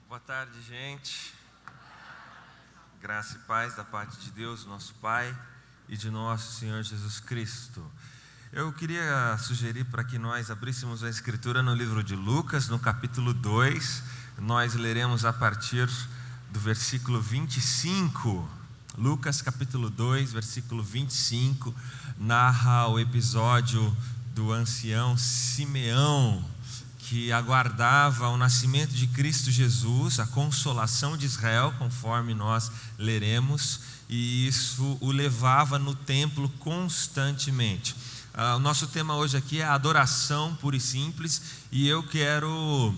Boa tarde, gente. Graça e paz da parte de Deus, nosso Pai, e de nosso Senhor Jesus Cristo. Eu queria sugerir para que nós abríssemos a Escritura no livro de Lucas, no capítulo 2. Nós leremos a partir do versículo 25. Lucas, capítulo 2, versículo 25, narra o episódio do ancião Simeão, que aguardava o nascimento de Cristo Jesus, a consolação de Israel, conforme nós leremos, e isso o levava no templo constantemente. O nosso tema hoje aqui é adoração pura e simples, e eu quero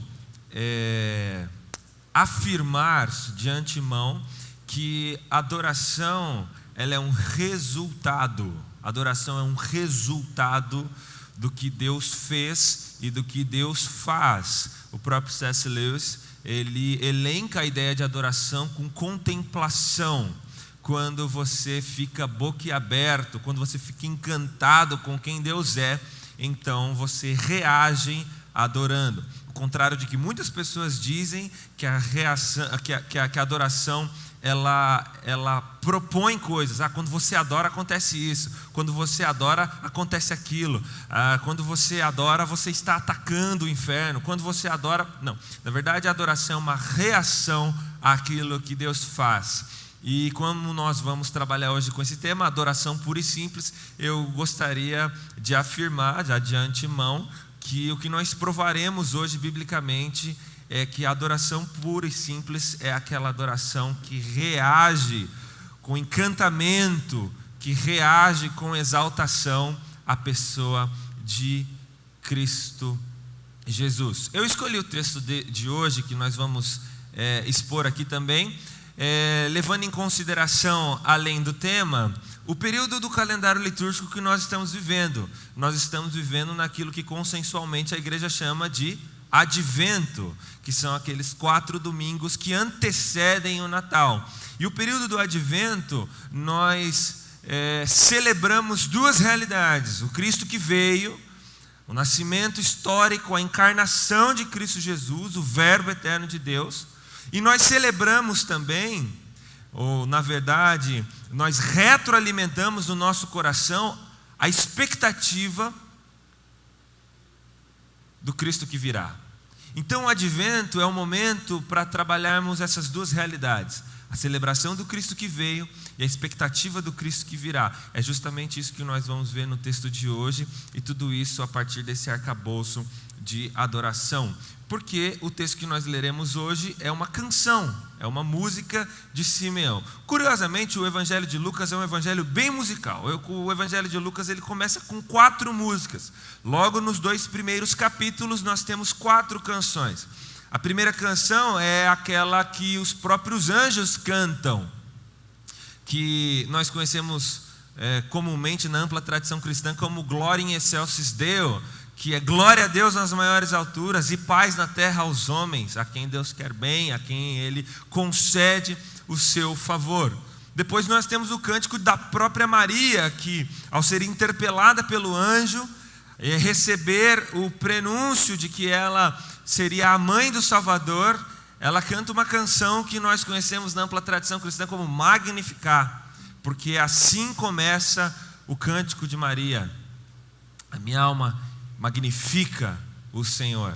afirmar de antemão que adoração ela é um resultado. Adoração é um resultado do que Deus fez e do que Deus faz. O próprio C.S. Lewis, ele elenca a ideia de adoração com contemplação. Quando você fica boquiaberto, quando você fica encantado com quem Deus é, então você reage adorando. Ao contrário de que muitas pessoas dizem que a adoração ela propõe coisas. Quando você adora acontece isso, quando você adora acontece aquilo, quando você adora você está atacando o inferno, quando você adora... Não, na verdade a adoração é uma reação àquilo que Deus faz. E como nós vamos trabalhar hoje com esse tema, adoração pura e simples, eu gostaria de afirmar já de antemão que o que nós provaremos hoje biblicamente é que a adoração pura e simples é aquela adoração que reage com encantamento, que reage com exaltação à pessoa de Cristo Jesus. Eu escolhi o texto de hoje, que nós vamos expor aqui também, levando em consideração, além do tema, o período do calendário litúrgico que nós estamos vivendo. Nós estamos vivendo naquilo que consensualmente a igreja chama de Advento, que são aqueles 4 domingos que antecedem o Natal. E o período do Advento, nós celebramos 2 realidades: o Cristo que veio, o nascimento histórico, a encarnação de Cristo Jesus, o Verbo eterno de Deus, e nós celebramos também, ou na verdade, nós retroalimentamos no nosso coração a expectativa do Cristo que virá. Então o Advento é um momento para trabalharmos essas 2 realidades: a celebração do Cristo que veio e a expectativa do Cristo que virá. É justamente isso que nós vamos ver no texto de hoje, e tudo isso a partir desse arcabouço de adoração. Porque o texto que nós leremos hoje é uma canção, é uma música de Simeão. Curiosamente, o Evangelho de Lucas é um evangelho bem musical. O Evangelho de Lucas ele começa com 4 músicas. Logo nos 2 primeiros capítulos nós temos 4 canções. A primeira canção é aquela que os próprios anjos cantam, que nós conhecemos comumente na ampla tradição cristã como Gloria in excelsis Deo, que é glória a Deus nas maiores alturas e paz na terra aos homens, a quem Deus quer bem, a quem Ele concede o seu favor. Depois nós temos o cântico da própria Maria, que ao ser interpelada pelo anjo, receber o prenúncio de que ela seria a mãe do Salvador, ela canta uma canção que nós conhecemos na ampla tradição cristã como Magnificat, porque assim começa o cântico de Maria: a minha alma magnifica o Senhor,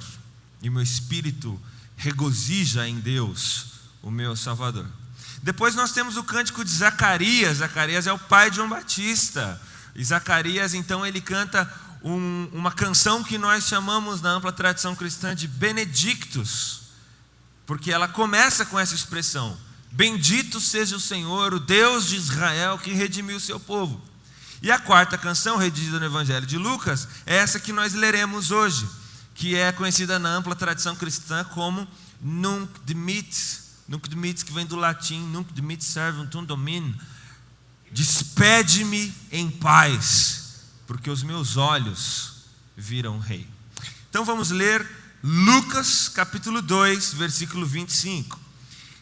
e meu espírito regozija em Deus, o meu Salvador. Depois nós temos o cântico de Zacarias. Zacarias é o pai de João Batista, e Zacarias então ele canta uma canção que nós chamamos na ampla tradição cristã de Benedictus, porque ela começa com essa expressão: bendito seja o Senhor, o Deus de Israel, que redimiu o seu povo. E a quarta canção, redigida no Evangelho de Lucas, é essa que nós leremos hoje, que é conhecida na ampla tradição cristã como Nunc Dimittis, que vem do latim Nunc Dimittis servum Domini, despede-me em paz, porque os meus olhos viram o Rei. Então vamos ler Lucas capítulo 2, versículo 25.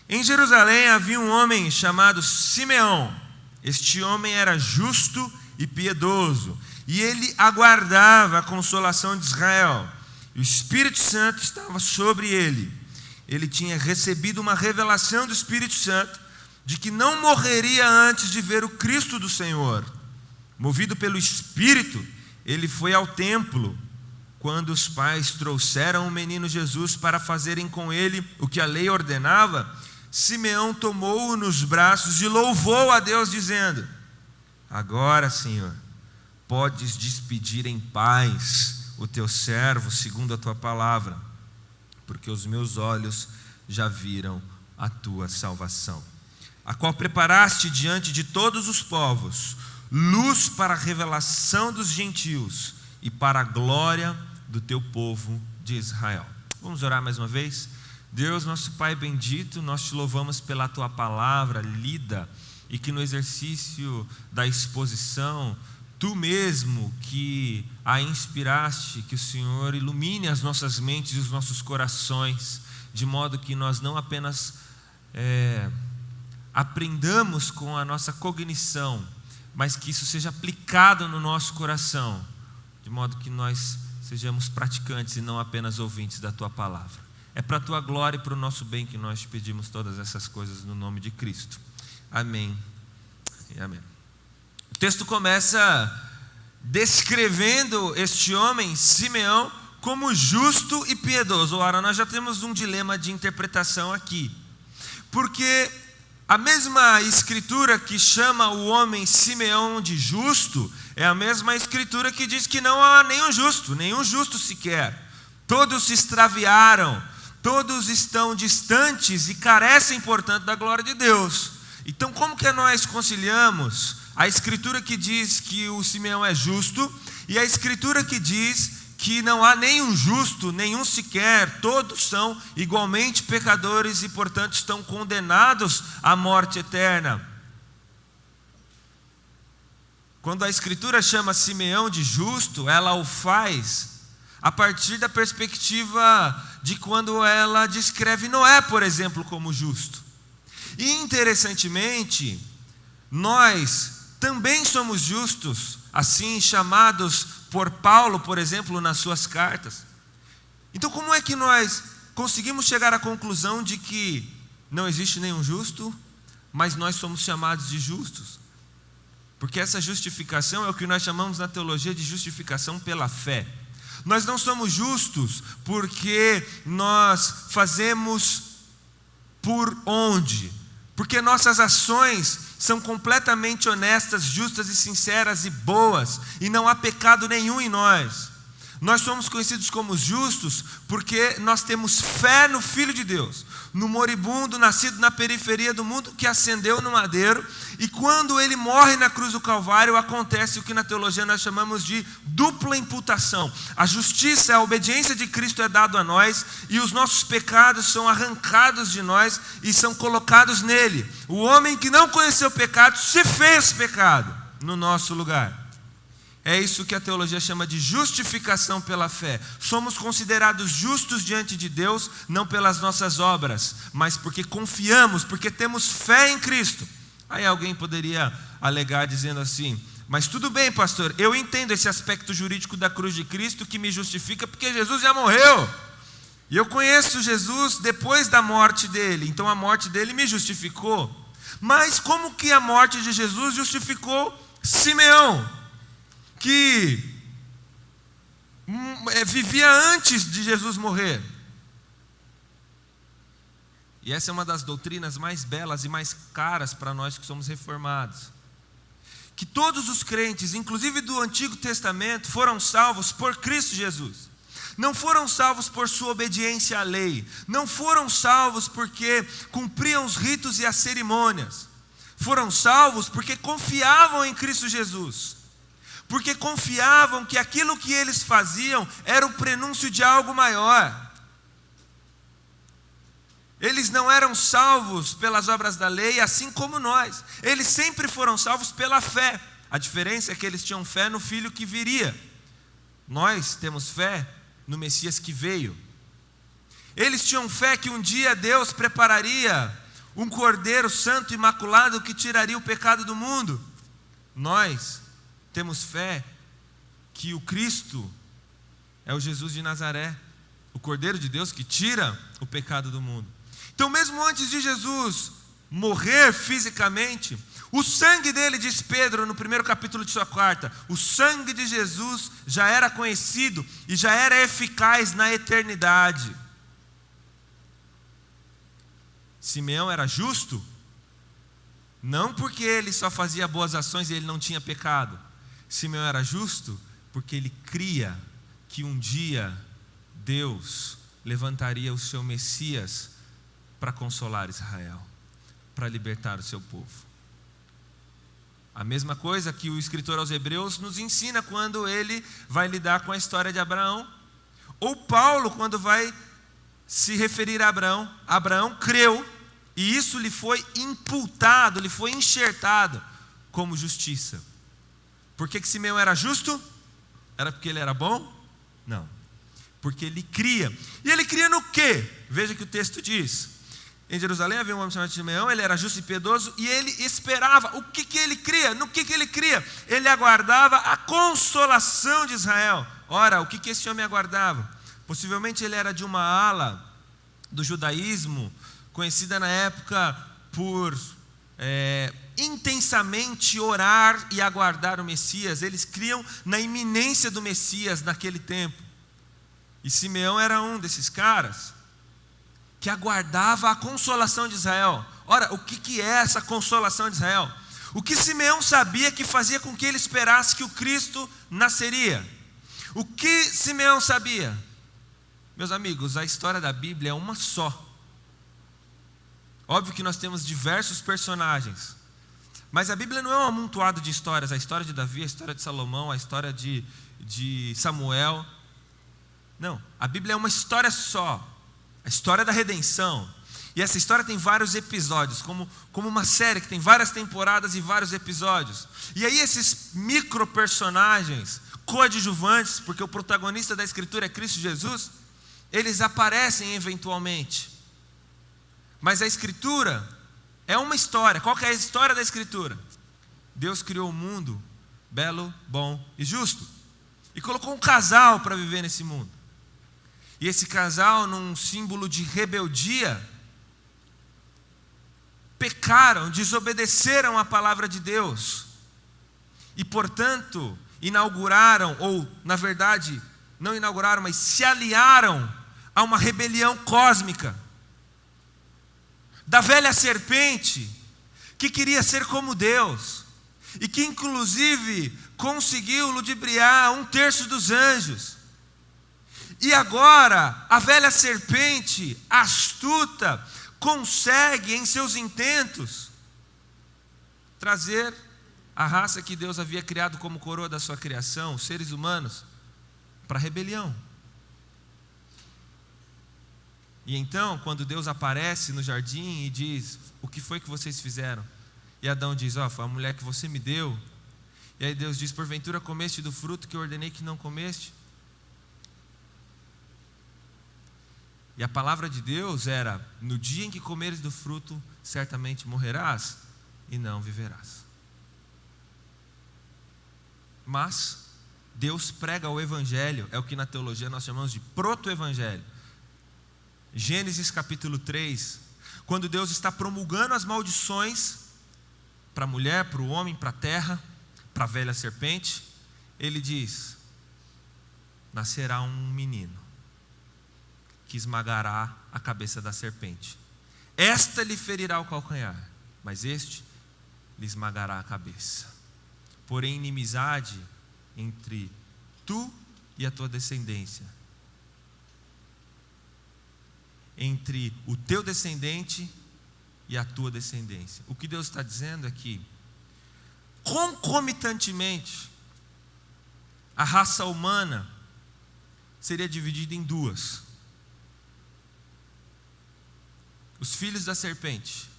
Em Jerusalém havia um homem chamado Simeão. Este homem era justo e piedoso, e ele aguardava a consolação de Israel. E o Espírito Santo estava sobre ele. ele tinha recebido uma revelação do Espírito Santo de que não morreria antes de ver o Cristo do Senhor. Movido pelo Espírito, ele foi ao templo quando os pais trouxeram o menino Jesus para fazerem com ele o que a lei ordenava. Simeão tomou-o nos braços e louvou a Deus, dizendo: agora, Senhor, podes despedir em paz o teu servo segundo a tua palavra, porque os meus olhos já viram a tua salvação, a qual preparaste diante de todos os povos, luz para a revelação dos gentios e para a glória do teu povo de Israel. Vamos orar mais uma vez? Deus, nosso Pai bendito, nós te louvamos pela tua palavra lida, e que no exercício da exposição, tu mesmo que a inspiraste, que o Senhor ilumine as nossas mentes e os nossos corações, de modo que nós não apenas aprendamos com a nossa cognição, mas que isso seja aplicado no nosso coração, de modo que nós sejamos praticantes e não apenas ouvintes da tua palavra. É para a tua glória e para o nosso bem que nós te pedimos todas essas coisas no nome de Cristo. Amém e amém. O texto começa descrevendo este homem, Simeão, como justo e piedoso. Ora, nós já temos um dilema de interpretação aqui, porque a mesma escritura que chama o homem Simeão de justo é a mesma escritura que diz que não há nenhum justo sequer. Todos se extraviaram, todos estão distantes e carecem, portanto, da glória de Deus. Então, como que nós conciliamos a escritura que diz que o Simeão é justo e a escritura que diz que não há nenhum justo, nenhum sequer, todos são igualmente pecadores e, portanto, estão condenados à morte eterna? Quando a escritura chama Simeão de justo, ela o faz a partir da perspectiva de quando ela descreve Noé, por exemplo, como justo. E interessantemente, nós também somos justos, assim chamados por Paulo, por exemplo, nas suas cartas. Então, como é que nós conseguimos chegar à conclusão de que não existe nenhum justo, mas nós somos chamados de justos? Porque essa justificação é o que nós chamamos na teologia de justificação pela fé. Nós não somos justos porque nós fazemos por onde? Porque nossas ações são completamente honestas, justas e sinceras e boas, e não há pecado nenhum em nós. Nós somos conhecidos como justos porque nós temos fé no Filho de Deus, no moribundo nascido na periferia do mundo, que ascendeu no madeiro, e quando ele morre na cruz do Calvário, acontece o que na teologia nós chamamos de dupla imputação. A justiça, a obediência de Cristo é dado a nós, e os nossos pecados são arrancados de nós e são colocados nele. O homem que não conheceu pecado se fez pecado no nosso lugar. É isso que a teologia chama de justificação pela fé. Somos considerados justos diante de Deus, não pelas nossas obras, mas porque confiamos, porque temos fé em Cristo. Aí alguém poderia alegar dizendo assim: mas tudo bem, pastor, eu entendo esse aspecto jurídico da cruz de Cristo que me justifica porque Jesus já morreu. E eu conheço Jesus depois da morte dele, então a morte dele me justificou. Mas como que a morte de Jesus justificou Simeão, que vivia antes de Jesus morrer? E essa é uma das doutrinas mais belas e mais caras para nós que somos reformados. Que todos os crentes, inclusive do Antigo Testamento, foram salvos por Cristo Jesus. Não foram salvos por sua obediência à lei. Não foram salvos porque cumpriam os ritos e as cerimônias. Foram salvos porque confiavam em Cristo Jesus. Porque confiavam que aquilo que eles faziam era o prenúncio de algo maior. Eles não eram salvos pelas obras da lei, assim como nós. Eles sempre foram salvos pela fé. A diferença é que eles tinham fé no Filho que viria. Nós temos fé no Messias que veio. Eles tinham fé que um dia Deus prepararia um Cordeiro Santo Imaculado que tiraria o pecado do mundo. Nós temos fé que o Cristo é o Jesus de Nazaré, o Cordeiro de Deus que tira o pecado do mundo. Então, mesmo antes de Jesus morrer fisicamente, o sangue dele, diz Pedro no primeiro capítulo de sua carta, o sangue de Jesus já era conhecido e já era eficaz na eternidade. Simeão era justo, não porque ele só fazia boas ações e ele não tinha pecado. Simeão era justo porque ele cria que um dia Deus levantaria o seu Messias para consolar Israel, para libertar o seu povo. A mesma coisa que o escritor aos Hebreus nos ensina quando ele vai lidar com a história de Abraão, ou Paulo quando vai se referir a Abraão. Abraão creu e isso lhe foi imputado, lhe foi enxertado como justiça. Por que Simeão era justo? Era porque ele era bom? Não, porque ele cria. E ele cria no quê? Veja que o texto diz: em Jerusalém havia um homem chamado Simeão, ele era justo e piedoso e ele esperava. O que ele cria? No que ele cria? Ele aguardava a consolação de Israel. Ora, o que esse homem aguardava? Possivelmente ele era de uma ala do judaísmo, conhecida na época por intensamente orar e aguardar o Messias. Eles criam na iminência do Messias naquele tempo. E Simeão era um desses caras que aguardava a consolação de Israel. Ora, o que é essa consolação de Israel? O que Simeão sabia que fazia com que ele esperasse que o Cristo nasceria? O que Simeão sabia? Meus amigos, a história da Bíblia é uma só. Óbvio que nós temos diversos personagens, mas a Bíblia não é um amontoado de histórias. A história de Davi, a história de Salomão, a história de Samuel. Não, a Bíblia é uma história só. A história da redenção. E essa história tem vários episódios, como uma série que tem várias temporadas e vários episódios. E aí esses micro personagens coadjuvantes, porque o protagonista da escritura é Cristo Jesus, eles aparecem eventualmente. Mas a escritura é uma história. Qual que é a história da escritura? Deus criou o mundo belo, bom e justo, e colocou um casal para viver nesse mundo. E esse casal, num símbolo de rebeldia, pecaram, desobedeceram a palavra de Deus. E, portanto, inauguraram, ou, na verdade, não inauguraram, mas se aliaram a uma rebelião cósmica. Da velha serpente, que queria ser como Deus, e que, inclusive, conseguiu ludibriar 1/3 dos anjos. E agora, a velha serpente, astuta, consegue em seus intentos trazer a raça que Deus havia criado como coroa da sua criação, os seres humanos, para a rebelião. E então, quando Deus aparece no jardim e diz: o que foi que vocês fizeram? E Adão diz: foi a mulher que você me deu. E aí Deus diz: porventura comeste do fruto que eu ordenei que não comeste? E a palavra de Deus era: no dia em que comeres do fruto, certamente morrerás e não viverás. Mas Deus prega o evangelho, é o que na teologia nós chamamos de proto-evangelho. Gênesis capítulo 3, quando Deus está promulgando as maldições para a mulher, para o homem, para a terra, para a velha serpente, ele diz: nascerá um menino que esmagará a cabeça da serpente. Esta lhe ferirá o calcanhar, mas este lhe esmagará a cabeça. Porém, inimizade entre tu e a tua descendência, entre o teu descendente e a tua descendência. O que Deus está dizendo é que, concomitantemente, a raça humana seria dividida em duas: os filhos da serpente,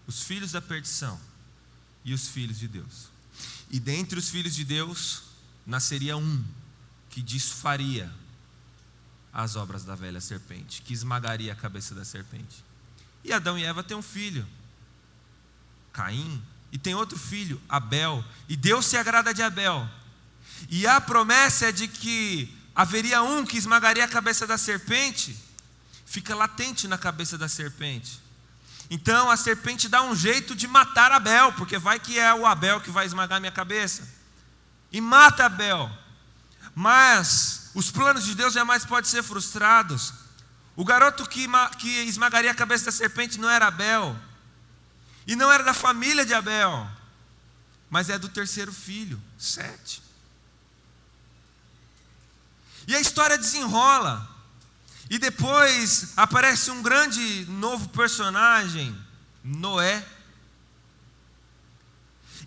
os filhos da perdição e os filhos de Deus. E dentre os filhos de Deus nasceria um que desfaria as obras da velha serpente, que esmagaria a cabeça da serpente. E Adão e Eva têm um filho, Caim, e tem outro filho, Abel, e Deus se agrada de Abel. E a promessa é de que haveria um que esmagaria a cabeça da serpente, fica latente na cabeça da serpente. Então a serpente dá um jeito de matar Abel, porque vai que é o Abel que vai esmagar minha cabeça. E mata Abel. Mas os planos de Deus jamais podem ser frustrados. O garoto que esmagaria a cabeça da serpente não era Abel. E não era da família de Abel. Mas é do terceiro filho, Sete. E a história desenrola. E depois aparece um grande novo personagem, Noé.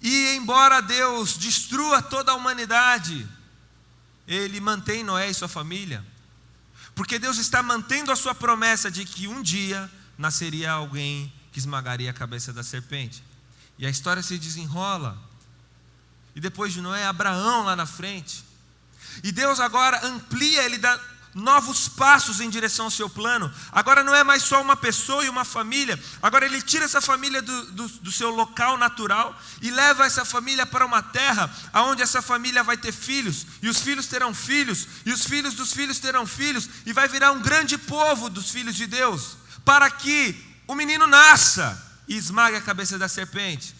E embora Deus destrua toda a humanidade, Ele mantém Noé e sua família. Porque Deus está mantendo a sua promessa de que um dia nasceria alguém que esmagaria a cabeça da serpente. E a história se desenrola. E depois de Noé, Abraão lá na frente. E Deus agora amplia, Ele dá novos passos em direção ao seu plano. Agora não é mais só uma pessoa e uma família. Agora Ele tira essa família do seu local natural e leva essa família para uma terra onde essa família vai ter filhos. E os filhos terão filhos. E os filhos dos filhos terão filhos. E vai virar um grande povo dos filhos de Deus. Para que o menino nasça e esmague a cabeça da serpente.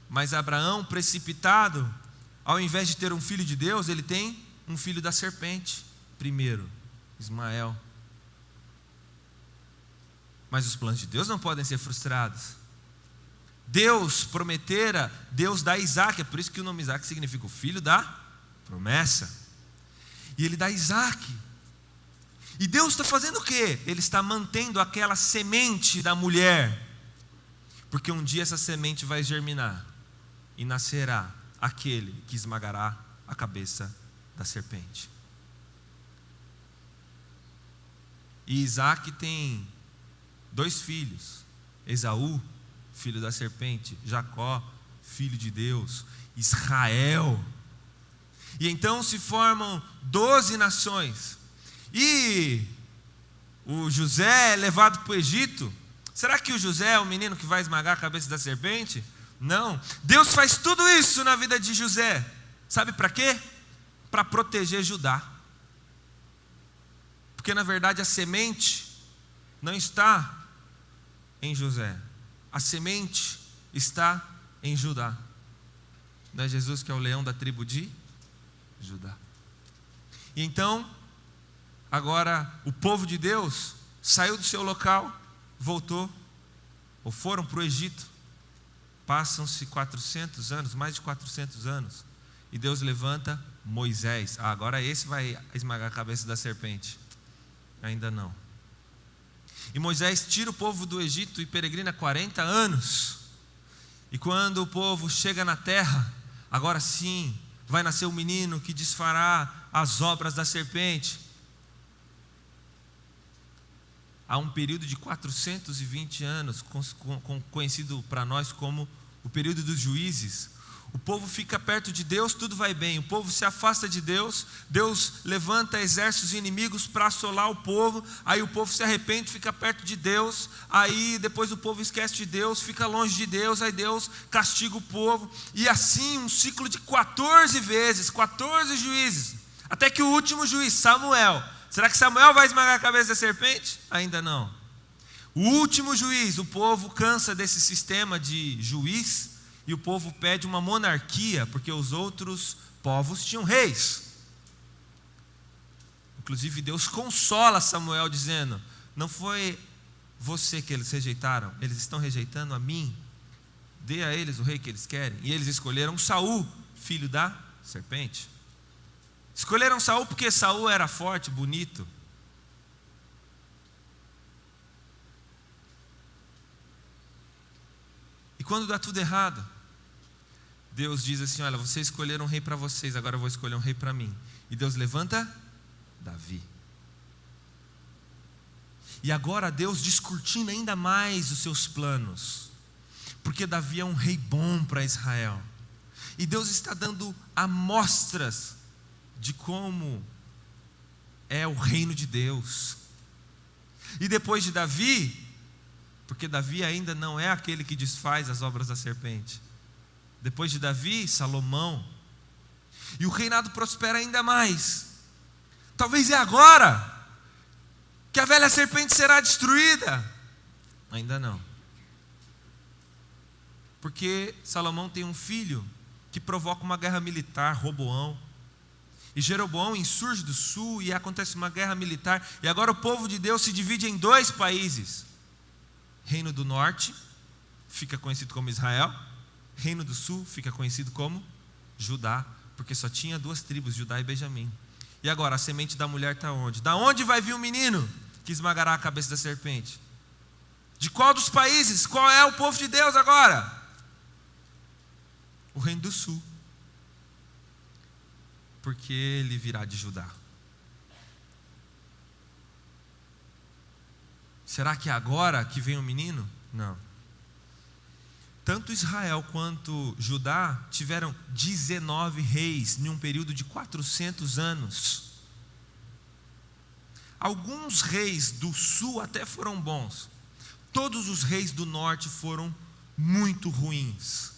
Mas Abraão, precipitado, ao invés de ter um filho de Deus, ele tem um filho da serpente primeiro, Ismael. Mas os planos de Deus não podem ser frustrados. Deus prometera, Deus dá Isaac, é por isso que o nome Isaac significa o filho da promessa. E Ele dá Isaac. E Deus está fazendo o quê? Ele está mantendo aquela semente da mulher. Porque um dia essa semente vai germinar. E nascerá aquele que esmagará a cabeça da serpente. E Isaac tem 2 filhos. Esaú, filho da serpente. Jacó, filho de Deus. Israel. E então se formam 12 nações. E o José é levado para o Egito. Será que o José é o menino que vai esmagar a cabeça da serpente? Não. Deus faz tudo isso na vida de José. Sabe para quê? Para proteger Judá. Porque na verdade a semente não está em José. A semente está em Judá. Não é Jesus que é o leão da tribo de Judá. E então, agora o povo de Deus saiu do seu local, voltou, ou foram para o Egito. Passam-se 400 anos, mais de 400 anos. E Deus levanta Moisés. Agora esse vai esmagar a cabeça da serpente. Ainda não. E Moisés tira o povo do Egito e peregrina 40 anos. E quando o povo chega na terra, agora sim, vai nascer um menino que desfará as obras da serpente. Há um período de 420 anos, conhecido para nós como o período dos juízes. O povo fica perto de Deus, tudo vai bem. O povo se afasta de Deus, Deus levanta exércitos inimigos para assolar o povo. Aí o povo se arrepende, fica perto de Deus. Aí depois o povo esquece de Deus, fica longe de Deus. Aí Deus castiga o povo. E assim um ciclo de 14 vezes, 14 juízes. Até que o último juiz, Samuel. Será que Samuel vai esmagar a cabeça da serpente? Ainda não. O último juiz, o povo cansa desse sistema de juiz e o povo pede uma monarquia, porque os outros povos tinham reis. Inclusive Deus consola Samuel dizendo: não foi você que eles rejeitaram, eles estão rejeitando a mim. Dê a eles o rei que eles querem. E eles escolheram Saul, filho da serpente. Escolheram Saul porque Saul era forte, bonito. E quando dá tudo errado, Deus diz assim: olha, vocês escolheram um rei para vocês, agora eu vou escolher um rei para mim. E Deus levanta Davi. E agora Deus descortina ainda mais os seus planos, porque Davi é um rei bom para Israel. E Deus está dando amostras de como é o reino de Deus. E depois de Davi, porque Davi ainda não é aquele que desfaz as obras da serpente. Depois de Davi, Salomão. e o reinado prospera ainda mais. Talvez é agora que a velha serpente será destruída. Ainda não. Porque Salomão tem um filho que provoca uma guerra militar, Roboão. E Jeroboão insurge do sul e acontece uma guerra militar. E agora o povo de Deus se divide em 2 países. Reino do norte fica conhecido como Israel. Reino do sul fica conhecido como Judá. Porque só tinha 2 tribos, Judá e Benjamim. E agora a semente da mulher está onde? Da onde vai vir o menino que esmagará a cabeça da serpente? De qual dos países? Qual é o povo de Deus agora? O reino do sul. Porque ele virá de Judá. Será que é agora que vem o menino? Não. Tanto Israel quanto Judá tiveram 19 reis em um período de 400 anos. Alguns reis do sul até foram bons. Todos os reis do norte foram muito ruins.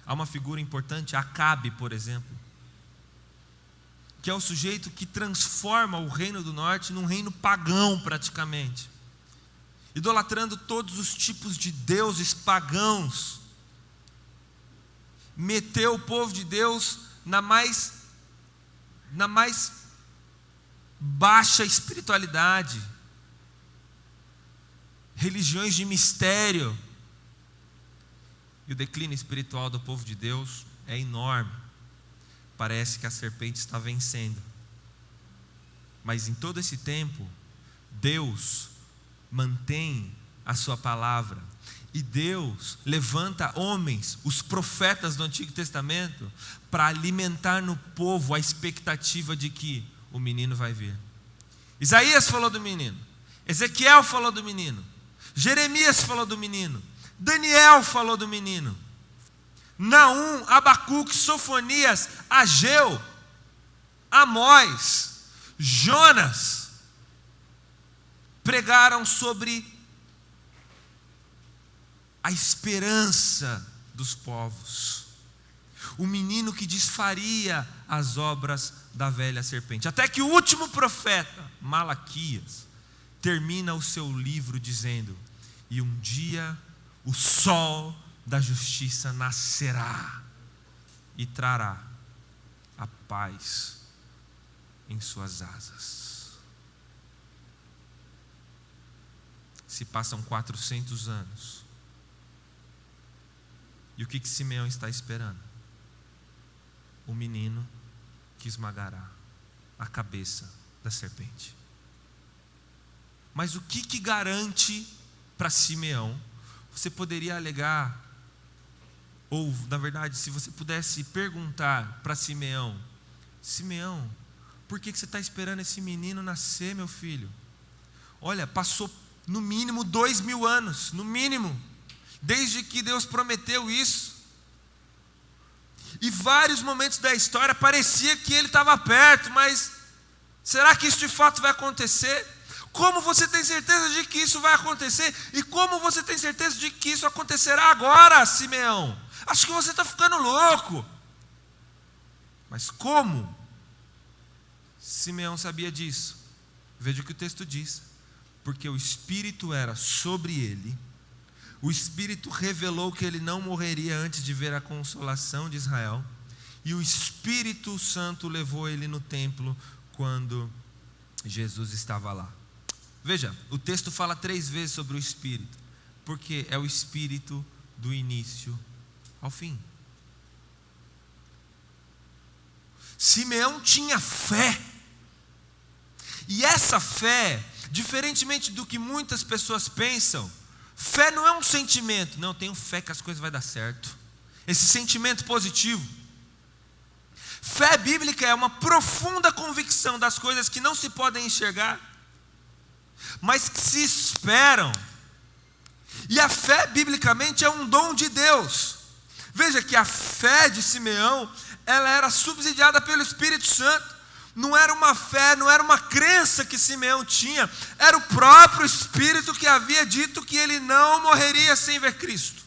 Há uma figura importante, Acabe, por exemplo, que é o sujeito que transforma o reino do norte num reino pagão praticamente, idolatrando todos os tipos de deuses pagãos. Meteu o povo de Deus na mais baixa espiritualidade, religiões de mistério. E o declínio espiritual do povo de Deus é enorme. Parece que a serpente está vencendo. Mas em todo esse tempo, Deus mantém a sua palavra. E Deus levanta homens, os profetas do Antigo Testamento, para alimentar no povo a expectativa de que o menino vai vir. Isaías falou do menino, Ezequiel falou do menino, Jeremias falou do menino, Daniel falou do menino, Naum, Abacuque, Sofonias, Ageu, Amós, Jonas pregaram sobre a esperança dos povos, o menino que desfaria as obras da velha serpente. Até que o último profeta, Malaquias, termina o seu livro dizendo: e um dia o sol da justiça nascerá e trará a paz em suas asas. Se passam 400 anos. E o que Simeão está esperando? O menino que esmagará a cabeça da serpente. Mas o que garante para Simeão? Você poderia alegar, ou na verdade, se você pudesse perguntar para Simeão: Simeão, por que você está esperando esse menino nascer, meu filho? Olha, passou no mínimo 2000 anos, no mínimo, desde que Deus prometeu isso. E vários momentos da história parecia que ele estava perto, mas será que isso de fato vai acontecer? Como você tem certeza de que isso vai acontecer? E como você tem certeza de que isso acontecerá agora, Simeão? Acho que você está ficando louco. Mas como Simeão sabia disso? Veja o que o texto diz. Porque o Espírito era sobre ele. O Espírito revelou que ele não morreria antes de ver a consolação de Israel. E o Espírito Santo levou ele no templo quando Jesus estava lá. Veja, o texto fala 3 vezes sobre o Espírito, porque é o Espírito do início ao fim. Simeão tinha fé. E essa fé, diferentemente do que muitas pessoas pensam, fé não é um sentimento. Não, eu tenho fé que as coisas vão dar certo. Esse sentimento positivo. Fé bíblica é uma profunda convicção das coisas que não se podem enxergar, mas que se esperam. E a fé, biblicamente, é um dom de Deus. Veja que a fé de Simeão, ela era subsidiada pelo Espírito Santo. Não era uma fé, não era uma crença que Simeão tinha, era o próprio Espírito que havia dito que ele não morreria sem ver Cristo.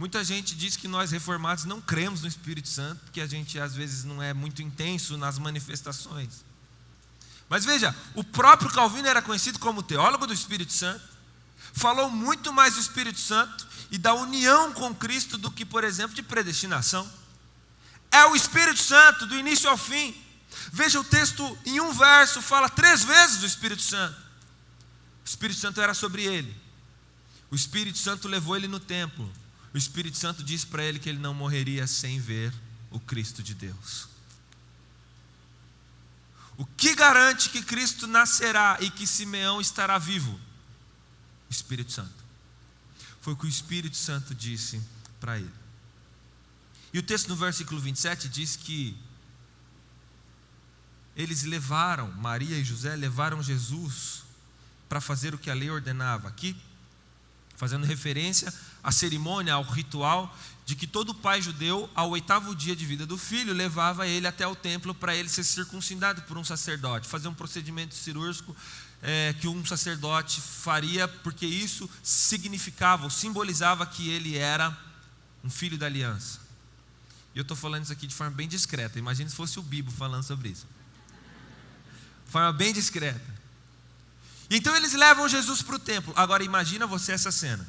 Muita gente diz que nós reformados não cremos no Espírito Santo, porque a gente às vezes não é muito intenso nas manifestações. Mas veja, o próprio Calvino era conhecido como teólogo do Espírito Santo, falou muito mais do Espírito Santo e da união com Cristo do que, por exemplo, de predestinação. É o Espírito Santo do início ao fim. Veja, o texto em um verso fala 3 vezes do Espírito Santo. O Espírito Santo era sobre ele. O Espírito Santo levou ele no templo. O Espírito Santo disse para ele que ele não morreria sem ver o Cristo de Deus. O que garante que Cristo nascerá e que Simeão estará vivo? O Espírito Santo. Foi o que o Espírito Santo disse para ele. E o texto no versículo 27 diz que eles levaram, Maria e José levaram Jesus para fazer o que a lei ordenava. Aqui, fazendo referência à cerimônia, ao ritual de que todo pai judeu, ao 8º dia de vida do filho, levava ele até o templo para ele ser circuncidado por um sacerdote, fazer um procedimento cirúrgico que um sacerdote faria, porque isso significava ou simbolizava que ele era um filho da aliança. E eu estou falando isso aqui de forma bem discreta. Imagina se fosse o Bibo falando sobre isso. De forma bem discreta. E então eles levam Jesus para o templo. Agora imagina você essa cena.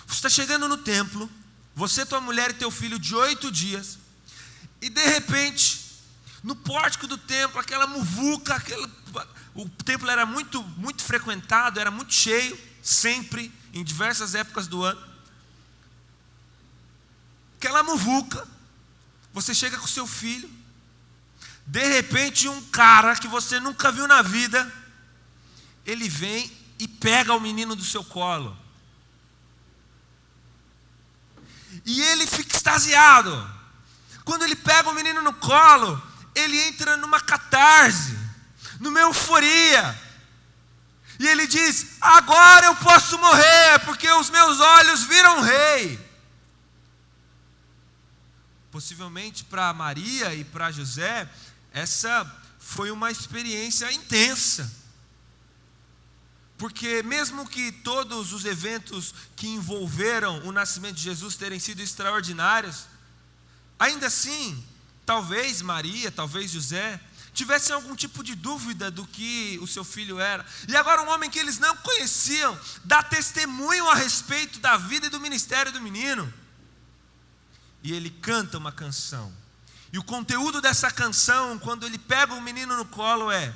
Você está chegando no templo, você, tua mulher e teu filho de 8 dias, e de repente, no pórtico do templo, aquela muvuca, o templo era muito frequentado, era muito cheio, sempre, em diversas épocas do ano. Aquela muvuca, você chega com seu filho, de repente um cara que você nunca viu na vida, ele vem e pega o menino do seu colo. E ele fica extasiado. Quando ele pega o menino no colo, ele entra numa catarse, numa euforia. E ele diz: agora eu posso morrer, porque os meus olhos viram o rei. Possivelmente para Maria e para José, essa foi uma experiência intensa. Porque mesmo que todos os eventos que envolveram o nascimento de Jesus terem sido extraordinários, ainda assim, talvez Maria, talvez José, tivessem algum tipo de dúvida do que o seu filho era. E agora um homem que eles não conheciam, dá testemunho a respeito da vida e do ministério do menino. E ele canta uma canção. E o conteúdo dessa canção, quando ele pega o menino no colo, é: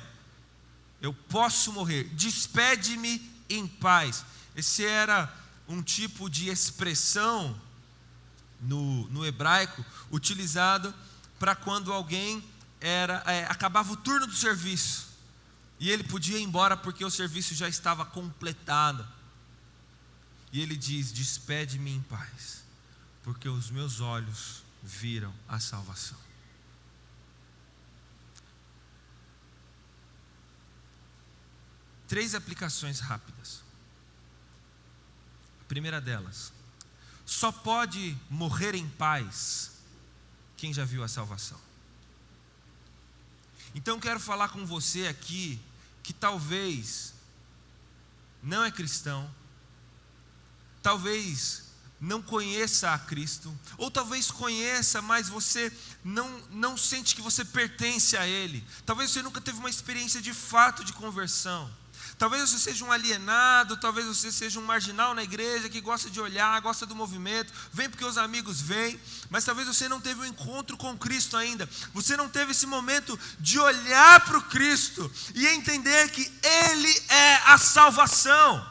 eu posso morrer, despede-me em paz. Esse era um tipo de expressão no hebraico, utilizado para quando alguém acabava o turno do serviço, e ele podia ir embora porque o serviço já estava completado. E ele diz: despede-me em paz, porque os meus olhos viram a salvação. Três aplicações rápidas. A primeira delas: só pode morrer em paz quem já viu a salvação. Então quero falar com você aqui que talvez não é cristão, talvez não conheça a Cristo, ou talvez conheça, mas você não sente que você pertence a Ele. Talvez você nunca teve uma experiência de fato de conversão. Talvez você seja um alienado, talvez você seja um marginal na igreja que gosta de olhar, gosta do movimento, vem porque os amigos vêm, mas talvez você não teve um encontro com Cristo ainda. Você não teve esse momento de olhar para o Cristo e entender que Ele é a salvação.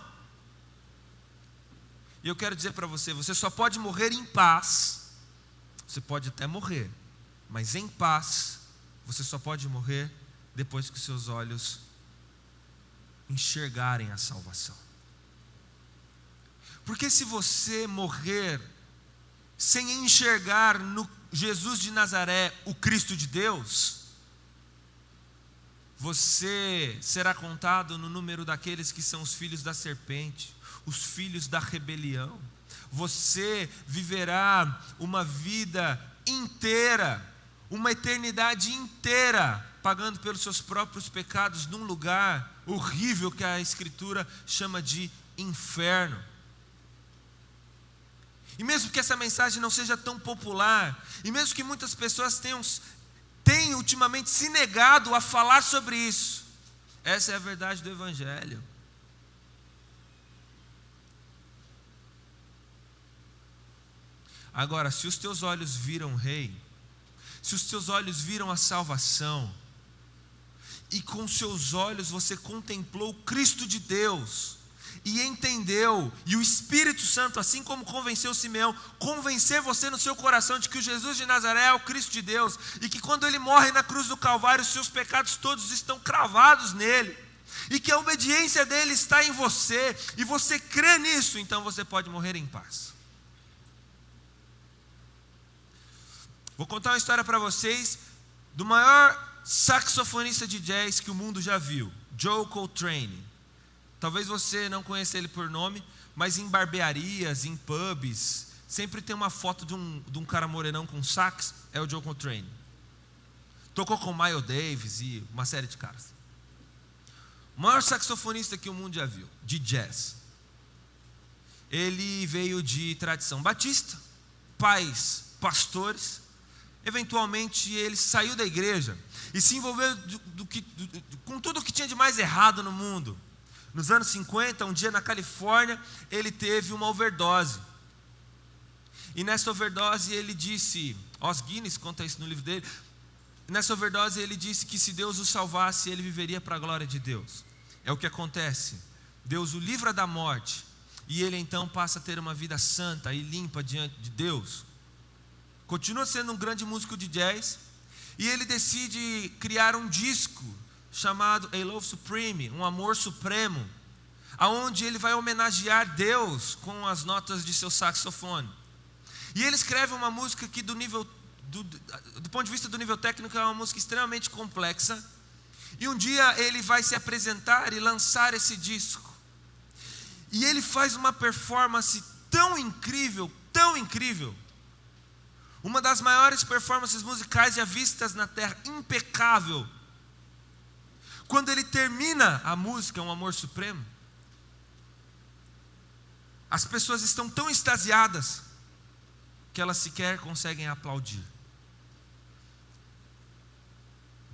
E eu quero dizer para você, você só pode morrer em paz. Você pode até morrer, mas em paz você só pode morrer depois que os seus olhos enxergarem a salvação. Porque se você morrer sem enxergar no Jesus de Nazaré o Cristo de Deus, você será contado no número daqueles que são os filhos da serpente, os filhos da rebelião. Você viverá uma vida inteira, uma eternidade inteira, pagando pelos seus próprios pecados num lugar horrível que a Escritura chama de inferno. E mesmo que essa mensagem não seja tão popular, e mesmo que muitas pessoas tenham ultimamente se negado a falar sobre isso, essa é a verdade do Evangelho. Agora, se os teus olhos viram o Rei, se os teus olhos viram a salvação, e com seus olhos você contemplou o Cristo de Deus, e entendeu, e o Espírito Santo, assim como convenceu Simeão, convencer você no seu coração de que o Jesus de Nazaré é o Cristo de Deus, e que quando Ele morre na cruz do Calvário, os seus pecados todos estão cravados nele, e que a obediência dele está em você, e você crê nisso, então você pode morrer em paz. Vou contar uma história para vocês do maior saxofonista de jazz que o mundo já viu, Joe Coltrane. Talvez você não conheça ele por nome, mas em barbearias, em pubs, sempre tem uma foto de um cara morenão com sax, é o Joe Coltrane. Tocou com Miles Davis e uma série de caras. O maior saxofonista que o mundo já viu, de jazz. Ele veio de tradição batista, pais pastores. Eventualmente ele saiu da igreja e se envolveu com tudo o que tinha de mais errado no mundo. Nos anos 50, um dia na Califórnia, ele teve uma overdose. E nessa overdose ele disse, Os Guinness conta isso no livro dele, nessa overdose ele disse que se Deus o salvasse, ele viveria para a glória de Deus. É o que acontece. Deus o livra da morte e ele então passa a ter uma vida santa e limpa diante de Deus. Continua sendo um grande músico de jazz, e ele decide criar um disco chamado A Love Supreme, um amor supremo, aonde ele vai homenagear Deus com as notas de seu saxofone. E ele escreve uma música que do ponto de vista do nível técnico é uma música extremamente complexa, e um dia ele vai se apresentar e lançar esse disco, e ele faz uma performance tão incrível, uma das maiores performances musicais já vistas na terra, impecável. Quando ele termina a música, Um Amor Supremo, as pessoas estão tão extasiadas que elas sequer conseguem aplaudir.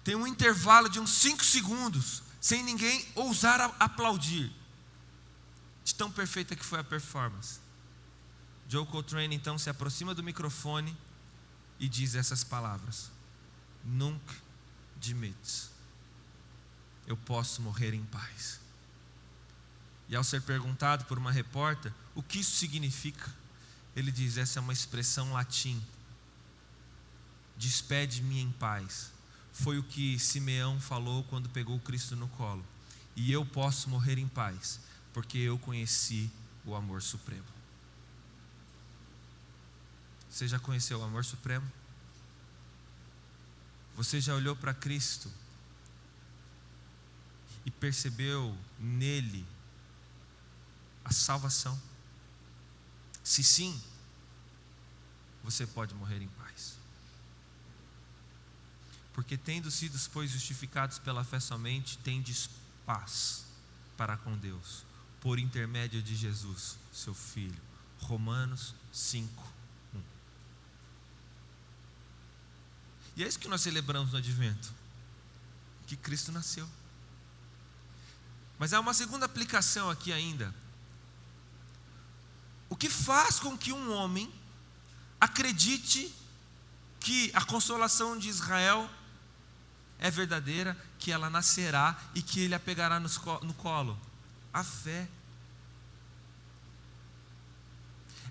Tem um intervalo de uns 5 segundos, sem ninguém ousar aplaudir, de tão perfeita que foi a performance. Joe Coltrane então se aproxima do microfone e diz essas palavras: Nunc dimittis, eu posso morrer em paz. E ao ser perguntado por uma repórter o que isso significa, ele diz: essa é uma expressão latim, despede-me em paz. Foi o que Simeão falou quando pegou Cristo no colo. E eu posso morrer em paz, porque eu conheci o amor supremo. Você já conheceu o amor supremo? Você já olhou para Cristo e percebeu nele a salvação? Se sim, você pode morrer em paz. Porque tendo sido, pois, justificados pela fé somente, tendes paz para com Deus, por intermédio de Jesus, seu Filho. Romanos 5. E é isso que nós celebramos no Advento, que Cristo nasceu. Mas há uma segunda aplicação aqui ainda. O que faz com que um homem acredite que a consolação de Israel é verdadeira, que ela nascerá e que ele a pegará no colo? A fé.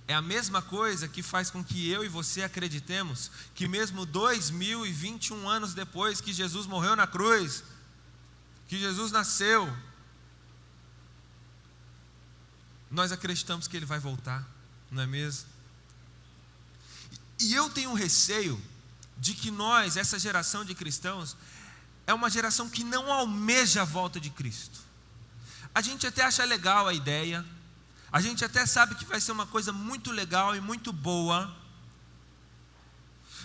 É a mesma coisa que faz com que eu e você acreditemos que mesmo 2021 anos depois que Jesus morreu na cruz, que Jesus nasceu, nós acreditamos que Ele vai voltar, não é mesmo? E eu tenho um receio de que nós, essa geração de cristãos, é uma geração que não almeja a volta de Cristo. A gente até acha legal a ideia, a gente até sabe que vai ser uma coisa muito legal e muito boa,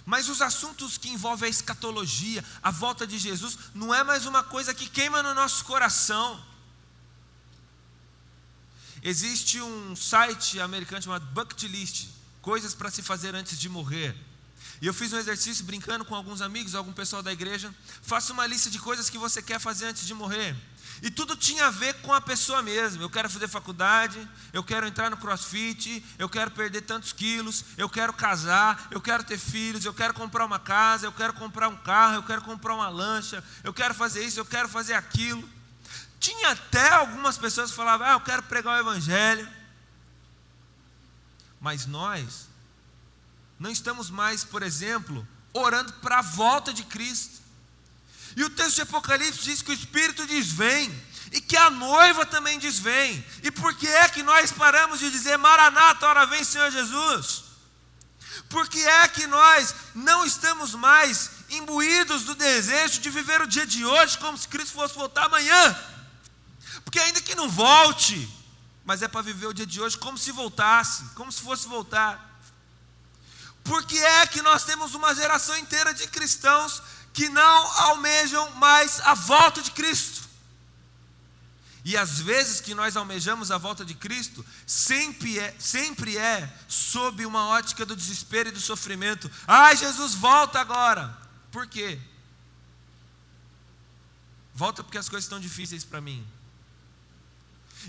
mas os assuntos que envolvem a escatologia, a volta de Jesus, não é mais uma coisa que queima no nosso coração. Existe um site americano chamado Bucket List, coisas para se fazer antes de morrer. E eu fiz um exercício brincando com alguns amigos, algum pessoal da igreja. Faça uma lista de coisas que você quer fazer antes de morrer. E tudo tinha a ver com a pessoa mesmo. Eu quero fazer faculdade, eu quero entrar no CrossFit, eu quero perder tantos quilos, eu quero casar, eu quero ter filhos, eu quero comprar uma casa, eu quero comprar um carro, eu quero comprar uma lancha, eu quero fazer isso, eu quero fazer aquilo. Tinha até algumas pessoas que falavam, eu quero pregar o evangelho. Mas nós não estamos mais, por exemplo, orando para a volta de Cristo. E o texto de Apocalipse diz que o Espírito diz vem, e que a noiva também diz vem. E por que é que nós paramos de dizer Maranata, ora vem Senhor Jesus? Por que é que nós não estamos mais imbuídos do desejo de viver o dia de hoje como se Cristo fosse voltar amanhã? Porque ainda que não volte, mas é para viver o dia de hoje como se voltasse, como se fosse voltar. Por que é que nós temos uma geração inteira de cristãos que não almejam mais a volta de Cristo? E às vezes que nós almejamos a volta de Cristo, sempre é sob uma ótica do desespero e do sofrimento. Ai, Jesus, volta agora. Por quê? Volta porque as coisas estão difíceis para mim.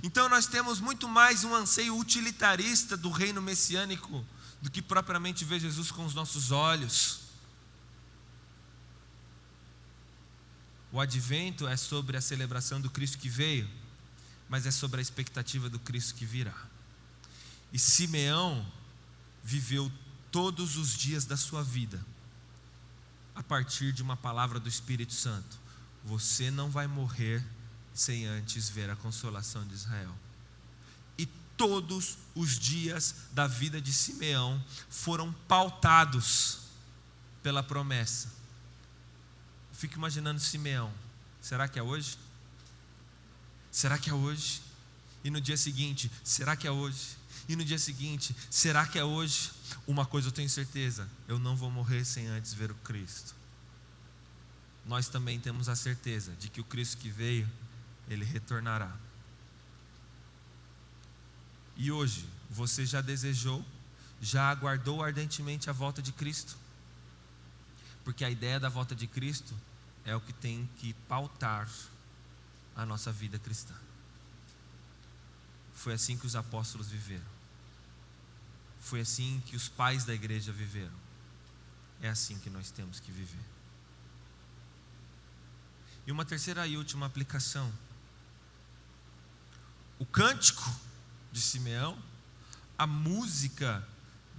Então nós temos muito mais um anseio utilitarista do reino messiânico do que propriamente ver Jesus com os nossos olhos. O advento é sobre a celebração do Cristo que veio, mas é sobre a expectativa do Cristo que virá. E Simeão viveu todos os dias da sua vida a partir de uma palavra do Espírito Santo: você não vai morrer sem antes ver a consolação de Israel. E todos os dias da vida de Simeão foram pautados pela promessa. Fico imaginando Simeão, será que é hoje? Será que é hoje? E no dia seguinte, será que é hoje? E no dia seguinte, será que é hoje? Uma coisa eu tenho certeza, eu não vou morrer sem antes ver o Cristo. Nós também temos a certeza de que o Cristo que veio, Ele retornará. E hoje, você já desejou, já aguardou ardentemente a volta de Cristo? Porque a ideia da volta de Cristo é o que tem que pautar a nossa vida cristã. Foi assim que os apóstolos viveram. Foi assim que os pais da igreja viveram. É assim que nós temos que viver. E uma terceira e última aplicação. O cântico de Simeão, a música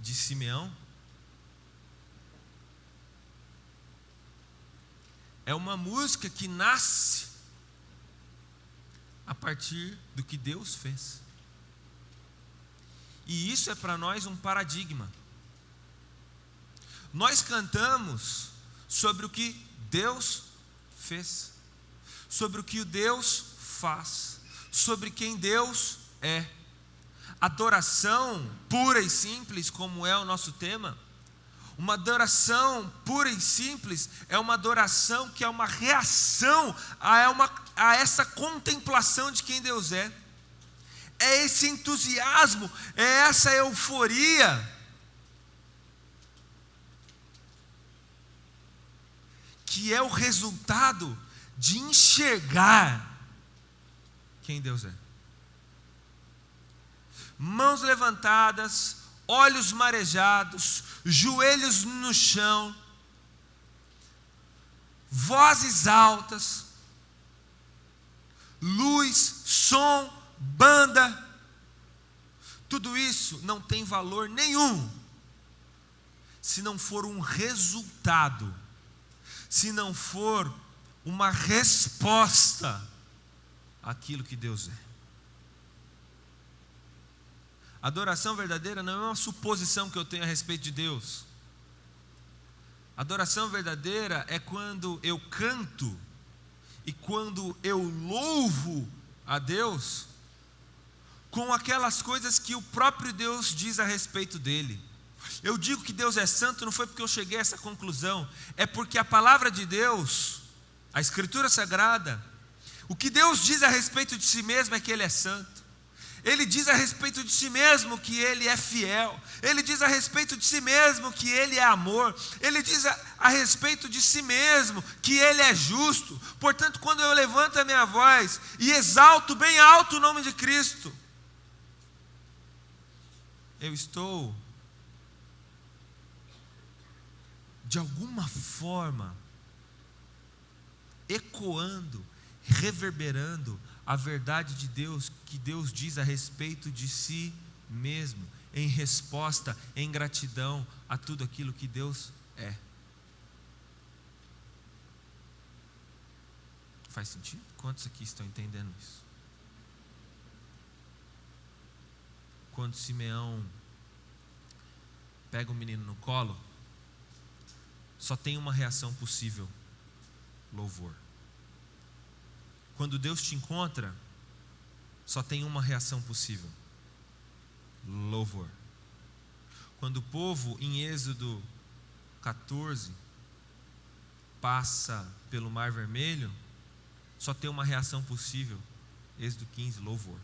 de Simeão, é uma música que nasce a partir do que Deus fez. E isso é para nós um paradigma. Nós cantamos sobre o que Deus fez, sobre o que Deus faz, sobre quem Deus é. Adoração pura e simples, como é o nosso tema, uma adoração pura e simples é uma adoração que é uma reação a essa contemplação de quem Deus é. É esse entusiasmo, é essa euforia que é o resultado de enxergar quem Deus é. Mãos levantadas, olhos marejados, joelhos no chão, vozes altas, luz, som, banda, tudo isso não tem valor nenhum se não for um resultado, se não for uma resposta àquilo que Deus é. Adoração verdadeira não é uma suposição que eu tenho a respeito de Deus. Adoração verdadeira é quando eu canto e quando eu louvo a Deus com aquelas coisas que o próprio Deus diz a respeito dele. Eu digo que Deus é santo não foi porque eu cheguei a essa conclusão, é porque a palavra de Deus, a Escritura Sagrada, o que Deus diz a respeito de si mesmo é que Ele é santo. Ele diz a respeito de si mesmo que Ele é fiel. Ele diz a respeito de si mesmo que Ele é amor. Ele diz a respeito de si mesmo que Ele é justo. Portanto, quando eu levanto a minha voz e exalto bem alto o nome de Cristo, eu estou, de alguma forma, ecoando, reverberando a verdade de Deus, que Deus diz a respeito de si mesmo, em resposta, em gratidão a tudo aquilo que Deus é. Faz sentido? Quantos aqui estão entendendo isso? Quando Simeão pega o menino no colo, só tem uma reação possível: louvor. Quando Deus te encontra, só tem uma reação possível: louvor. Quando o povo, em Êxodo 14, passa pelo Mar Vermelho, só tem uma reação possível: Êxodo 15, louvor.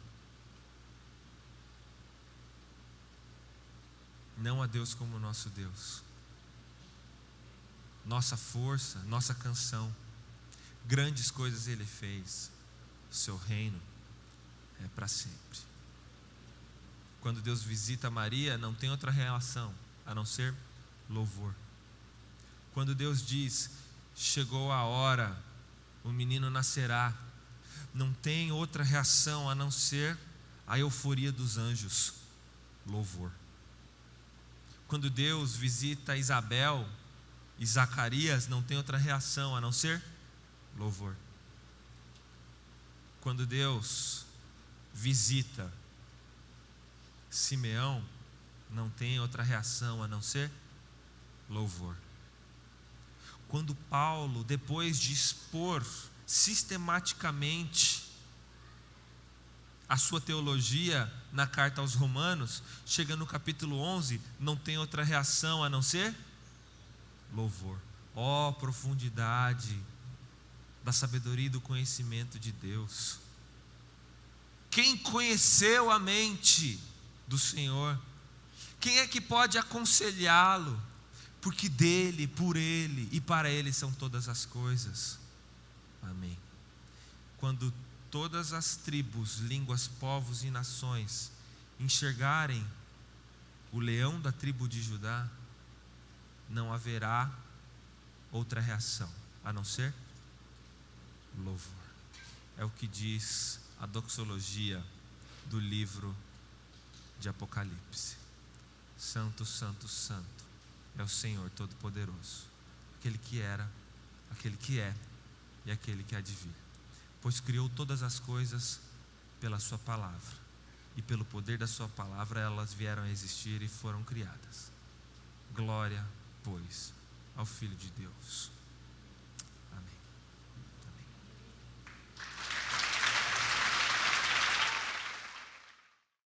Não há Deus como o nosso Deus. Nossa força, nossa canção. Grandes coisas Ele fez. O seu reino é para sempre. Quando Deus visita Maria, não tem outra reação a não ser louvor. Quando Deus diz: chegou a hora, o menino nascerá, não tem outra reação a não ser a euforia dos anjos: louvor. Quando Deus visita Isabel e Zacarias, não tem outra reação a não ser louvor. Quando Deus visita Simeão, não tem outra reação a não ser louvor. Quando Paulo, depois de expor sistematicamente a sua teologia na carta aos Romanos, chega no capítulo 11, não tem outra reação a não ser louvor. Ó profundidade da sabedoria e do conhecimento de Deus! Quem conheceu a mente do Senhor? Quem é que pode aconselhá-lo? Porque dele, por ele e para ele são todas as coisas. Amém. Quando todas as tribos, línguas, povos e nações enxergarem o leão da tribo de Judá, não haverá outra reação a não ser louvor. É o que diz a doxologia do livro de Apocalipse. Santo, santo, santo é o Senhor Todo-Poderoso, aquele que era, aquele que é e aquele que há de vir. Pois criou todas as coisas pela sua palavra, e pelo poder da sua palavra elas vieram a existir e foram criadas. Glória, pois, ao Filho de Deus.